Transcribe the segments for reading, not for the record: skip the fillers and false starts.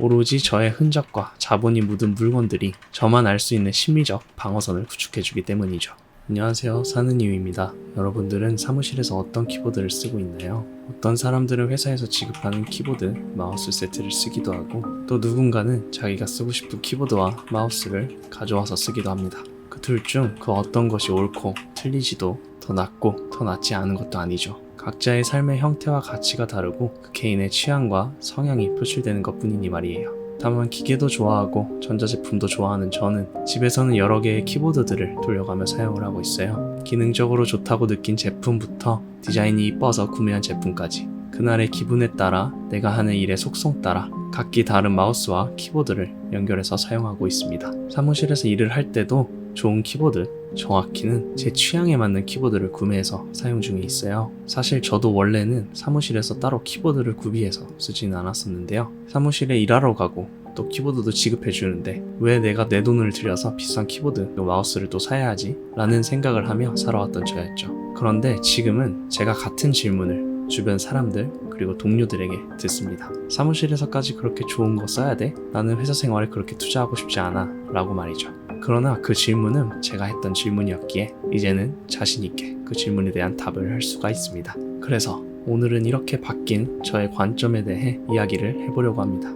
오로지 저의 흔적과 자본이 묻은 물건들이 저만 알 수 있는 심리적 방어선을 구축해주기 때문이죠. 안녕하세요, 사는이유입니다. 여러분들은 사무실에서 어떤 키보드를 쓰고 있나요? 어떤 사람들은 회사에서 지급하는 키보드, 마우스 세트를 쓰기도 하고, 또 누군가는 자기가 쓰고 싶은 키보드와 마우스를 가져와서 쓰기도 합니다. 그 둘 중 그 어떤 것이 옳고 틀리지도 더 낫고 더 낫지 않은 것도 아니죠. 각자의 삶의 형태와 가치가 다르고 그 개인의 취향과 성향이 표출되는 것뿐이니 말이에요. 다만 기계도 좋아하고 전자제품도 좋아하는 저는 집에서는 여러 개의 키보드들을 돌려가며 사용을 하고 있어요. 기능적으로 좋다고 느낀 제품부터 디자인이 이뻐서 구매한 제품까지 그날의 기분에 따라 내가 하는 일의 속성 따라 각기 다른 마우스와 키보드를 연결해서 사용하고 있습니다. 사무실에서 일을 할 때도 좋은 키보드, 정확히는 제 취향에 맞는 키보드를 구매해서 사용 중에 있어요. 사실 저도 원래는 사무실에서 따로 키보드를 구비해서 쓰지는 않았었는데요. 사무실에 일하러 가고 또 키보드도 지급해주는데 왜 내가 내 돈을 들여서 비싼 키보드, 마우스를 또 사야 하지? 라는 생각을 하며 살아왔던 저였죠. 그런데 지금은 제가 같은 질문을 주변 사람들 그리고 동료들에게 듣습니다. 사무실에서까지 그렇게 좋은 거 써야 돼? 나는 회사 생활에 그렇게 투자하고 싶지 않아 라고 말이죠. 그러나 그 질문은 제가 했던 질문이었기에 이제는 자신있게 그 질문에 대한 답을 할 수가 있습니다. 그래서 오늘은 이렇게 바뀐 저의 관점에 대해 이야기를 해보려고 합니다.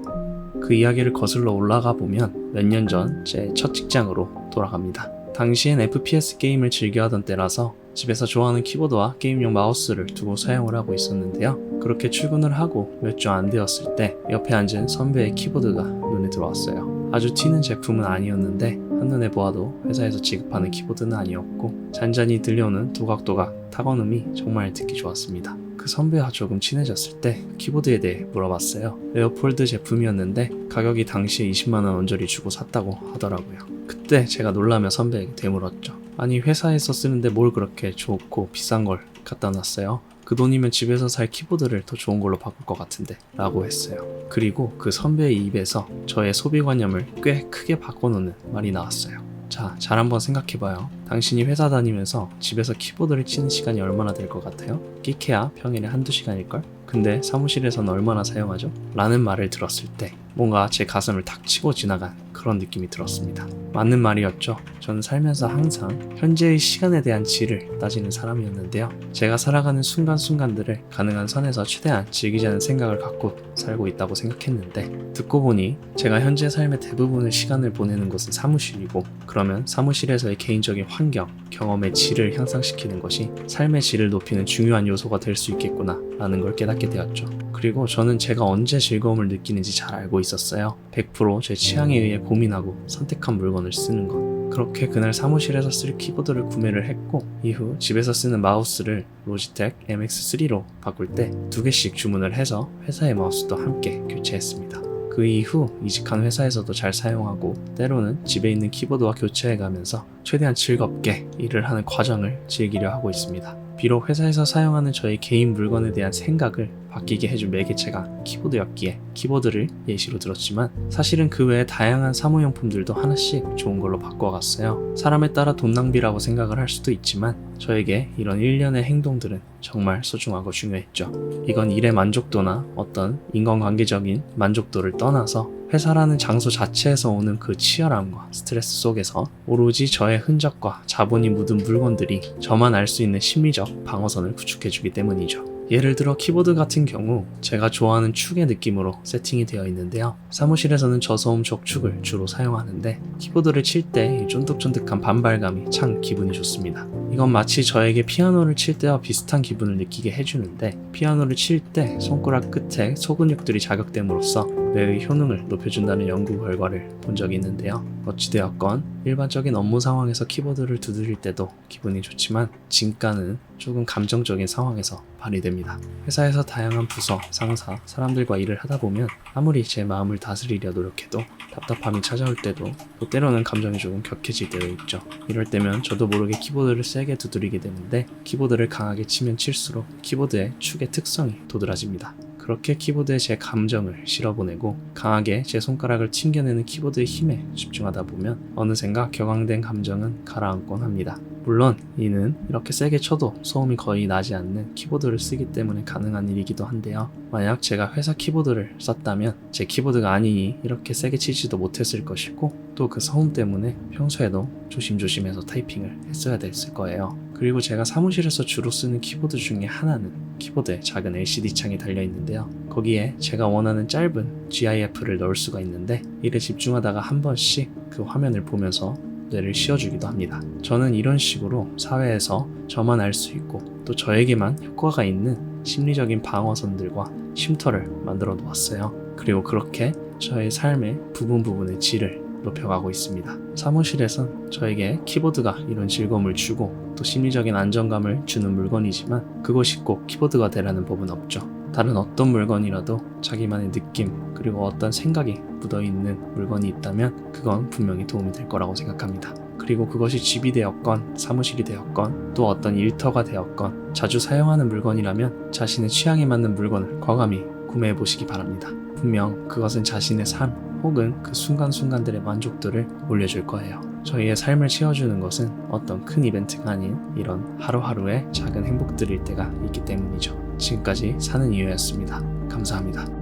그 이야기를 거슬러 올라가 보면 몇 년 전 제 첫 직장으로 돌아갑니다. 당시엔 FPS 게임을 즐겨하던 때라서 집에서 좋아하는 키보드와 게임용 마우스를 두고 사용을 하고 있었는데요. 그렇게 출근을 하고 몇 주 안 되었을 때 옆에 앉은 선배의 키보드가 눈에 들어왔어요. 아주 튀는 제품은 아니었는데 한눈에 보아도 회사에서 지급하는 키보드는 아니었고 잔잔히 들려오는 도각도각 타건음이 정말 듣기 좋았습니다. 그 선배와 조금 친해졌을 때 키보드에 대해 물어봤어요. 레오폴드 제품이었는데 가격이 당시에 20만원 언저리 주고 샀다고 하더라고요. 그때 제가 놀라며 선배에게 되물었죠. 아니 회사에서 쓰는데 뭘 그렇게 좋고 비싼 걸 갖다 놨어요? 그 돈이면 집에서 살 키보드를 더 좋은 걸로 바꿀 것 같은데 라고 했어요. 그리고 그 선배의 입에서 저의 소비관념을 꽤 크게 바꿔놓는 말이 나왔어요. 자, 잘 한번 생각해봐요. 당신이 회사 다니면서 집에서 키보드를 치는 시간이 얼마나 될 것 같아요? 끼케야 평일에 한두 시간일걸? 근데 사무실에서는 얼마나 사용하죠? 라는 말을 들었을 때 뭔가 제 가슴을 탁 치고 지나간 그런 느낌이 들었습니다. 맞는 말이었죠. 저는 살면서 항상 현재의 시간에 대한 질을 따지는 사람이었는데요. 제가 살아가는 순간순간들을 가능한 선에서 최대한 즐기자는 생각을 갖고 살고 있다고 생각했는데 듣고 보니 제가 현재 삶의 대부분의 시간을 보내는 곳은 사무실이고 그러면 사무실에서의 개인적인 환경, 경험의 질을 향상시키는 것이 삶의 질을 높이는 중요한 요소가 될 수 있겠구나 라는 걸 깨닫게 되었죠. 그리고 저는 제가 언제 즐거움을 느끼는지 잘 알고 있었어요. 100% 제 취향에 의해 고민하고 선택한 물건을 쓰는 것. 그렇게 그날 사무실에서 쓸 키보드를 구매를 했고 이후 집에서 쓰는 마우스를 로지텍 MX3로 바꿀 때 2개씩 주문을 해서 회사의 마우스도 함께 교체했습니다. 그 이후 이직한 회사에서도 잘 사용하고 때로는 집에 있는 키보드와 교체해가면서 최대한 즐겁게 일을 하는 과정을 즐기려 하고 있습니다. 비록 회사에서 사용하는 저의 개인 물건에 대한 생각을 바뀌게 해준 매개체가 키보드였기에 키보드를 예시로 들었지만 사실은 그 외에 다양한 사무용품들도 하나씩 좋은 걸로 바꿔갔어요. 사람에 따라 돈 낭비라고 생각을 할 수도 있지만 저에게 이런 일련의 행동들은 정말 소중하고 중요했죠. 이건 일의 만족도나 어떤 인간관계적인 만족도를 떠나서 회사라는 장소 자체에서 오는 그 치열함과 스트레스 속에서 오로지 저의 흔적과 자본이 묻은 물건들이 저만 알 수 있는 심리적 방어선을 구축해주기 때문이죠. 예를 들어 키보드 같은 경우 제가 좋아하는 축의 느낌으로 세팅이 되어 있는데요. 사무실에서는 저소음 적축을 주로 사용하는데 키보드를 칠 때 쫀득쫀득한 반발감이 참 기분이 좋습니다. 이건 마치 저에게 피아노를 칠 때와 비슷한 기분을 느끼게 해주는데 피아노를 칠 때 손가락 끝에 소근육들이 자극됨으로써 뇌의 효능을 높여준다는 연구 결과를 본 적이 있는데요. 어찌되었건 일반적인 업무 상황에서 키보드를 두드릴 때도 기분이 좋지만 진가는 조금 감정적인 상황에서 발휘됩니다. 회사에서 다양한 부서, 상사, 사람들과 일을 하다 보면 아무리 제 마음을 다스리려 노력해도 답답함이 찾아올 때도 또 때로는 감정이 조금 격해질 때도 있죠. 이럴 때면 저도 모르게 키보드를 세게 두드리게 되는데 키보드를 강하게 치면 칠수록 키보드의 축의 특성이 도드라집니다. 그렇게 키보드에 제 감정을 실어보내고 강하게 제 손가락을 튕겨내는 키보드의 힘에 집중하다 보면 어느샌가 격앙된 감정은 가라앉곤 합니다. 물론 이는 이렇게 세게 쳐도 소음이 거의 나지 않는 키보드를 쓰기 때문에 가능한 일이기도 한데요. 만약 제가 회사 키보드를 썼다면 제 키보드가 아니니 이렇게 세게 치지도 못했을 것이고 또 그 소음 때문에 평소에도 조심조심해서 타이핑을 했어야 됐을 거예요. 그리고 제가 사무실에서 주로 쓰는 키보드 중에 하나는 키보드에 작은 LCD 창이 달려 있는데요. 거기에 제가 원하는 짧은 GIF를 넣을 수가 있는데 일에 집중하다가 한 번씩 그 화면을 보면서 뇌를 쉬어주기도 합니다. 저는 이런 식으로 사회에서 저만 알 수 있고 또 저에게만 효과가 있는 심리적인 방어선들과 쉼터를 만들어 놓았어요. 그리고 그렇게 저의 삶의 부분의 질을 높여가고 있습니다. 사무실에선 저에게 키보드가 이런 즐거움을 주고 또 심리적인 안정감을 주는 물건이지만 그것이 꼭 키보드가 되라는 법은 없죠. 다른 어떤 물건이라도 자기만의 느낌 그리고 어떤 생각이 묻어있는 물건이 있다면 그건 분명히 도움이 될 거라고 생각합니다. 그리고 그것이 집이 되었건 사무실이 되었건 또 어떤 일터가 되었건 자주 사용하는 물건이라면 자신의 취향에 맞는 물건을 과감히 구매해 보시기 바랍니다. 분명 그것은 자신의 삶 혹은 그 순간순간들의 만족도를 올려줄 거예요. 저희의 삶을 채워주는 것은 어떤 큰 이벤트가 아닌 이런 하루하루의 작은 행복들일 때가 있기 때문이죠. 지금까지 사는 이유였습니다. 감사합니다.